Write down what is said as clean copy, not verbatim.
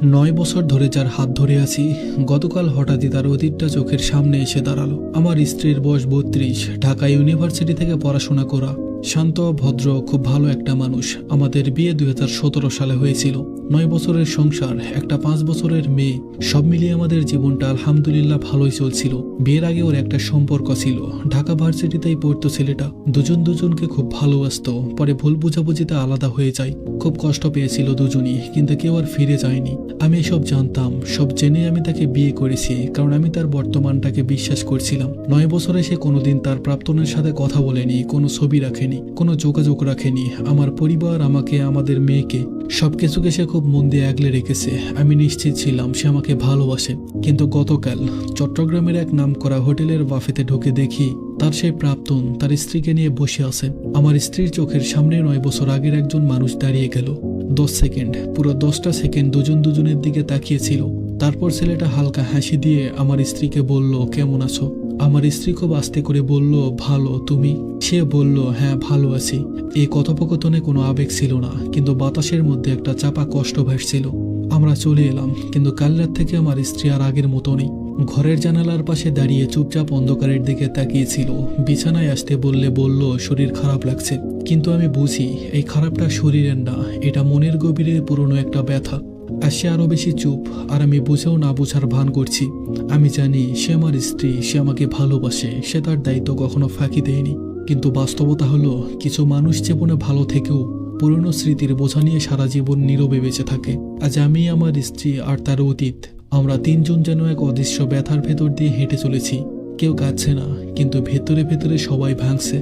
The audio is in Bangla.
9 বছর ধরে যার হাত ধরে আছি, গতকাল হঠাৎই তার অতীতটা চোখের সামনে এসে দাঁড়ালো। আমার স্ত্রীর বয়স 32, ঢাকা ইউনিভার্সিটি থেকে পড়াশোনা করা, শান্ত ভদ্র, খুব ভালো একটা মানুষ। আমাদের বিয়ে 2017 সালে হয়েছিল। 9 বছরের সংসার, একটা 5 বছরের মেয়ে, সব মিলিয়ে আমাদের জীবনটা আলহামদুলিল্লাহ ভালোই চলছিল। বিয়ের আগে ওর একটা সম্পর্ক ছিল, ঢাকা ভার্সিটিতেই পড়তো ছেলেটা। দুজনকে খুব ভালোবাসতো। পরে ভুল বুঝাবুঝিতে আলাদা হয়ে যায়। খুব কষ্ট পেয়েছিল দুজনই, কিন্তু কেউ আর ফিরে যায়নি। আমি এসব জানতাম, সব জেনে আমি তাকে বিয়ে করেছি, কারণ আমি তার বর্তমানটাকে বিশ্বাস করছিলাম। 9 বছরে সে কোনোদিন তার প্রাক্তনের সাথে কথা বলেনি, কোনো ছবি রাখেনি, কোনো যোগাযোগ রাখেনি। আমার পরিবার, আমাকে, আমাদের মেয়েকে, সবকিছুকে সে খুব মন দিয়ে আগলে রেখেছে। আমি নিশ্চিত ছিলাম সে আমাকে ভালোবাসে। কিন্তু গতকাল চট্টগ্রামের এক নামকরা হোটেলের বাফেতে ঢুকে দেখি তার সেই প্রাক্তন তার স্ত্রীকে নিয়ে বসে আছে। আমার স্ত্রীর চোখের সামনে 9 বছর আগের একজন মানুষ দাঁড়িয়ে গেল। 10 সেকেন্ড, পুরো 10টা সেকেন্ড দুজনের দিকে তাকিয়েছিল। তারপর ছেলেটা হালকা হাসি দিয়ে আমার স্ত্রীকে বলল, কেমন আছো? আমার স্ত্রী খুব আস্তে করে বলল, ভালো, তুমি? সে বলল, হ্যাঁ ভালো আছি। এই কথোপকথনে কোনো আবেগ ছিল না, কিন্তু বাতাসের মধ্যে একটা চাপা কষ্ট ভাসছিল। আমরা চলে এলাম, কিন্তু কাল রাত থেকে আমার স্ত্রী আর আগের মতো নেই। ঘরের জানালার পাশে দাঁড়িয়ে চুপচাপ অন্ধকারের দিকে তাকিয়েছিল। বিছানায় আসতে বলল শরীর খারাপ লাগছে। কিন্তু আমি বুঝি এই খারাপটা শরীরের না, এটা মনের গভীরে পুরনো একটা ব্যথা। আর সে আরো বেশি চুপ, আর আমি বুঝেও না বোঝার ভান করছি। আমি জানি সে আমার স্ত্রী, সে আমাকে ভালোবাসে, সে তার দায়িত্ব কখনো ফাঁকি দেয়নি। কিন্তু বাস্তবতা হলো, কিছু মানুষ জীবনে ভালো থেকেও পুরনো স্মৃতির বোঝা নিয়ে সারা জীবন নীরবে বেঁচে থাকে। আজ আমি, আমার স্ত্রী আর তার অতীত, আমরা তিনজন যেন এক অদৃশ্য ব্যথার ভেতর দিয়ে হেঁটে চলেছি। কেউ কাঁদছে না, কিন্তু ভেতরে ভেতরে সবাই ভাঙছে।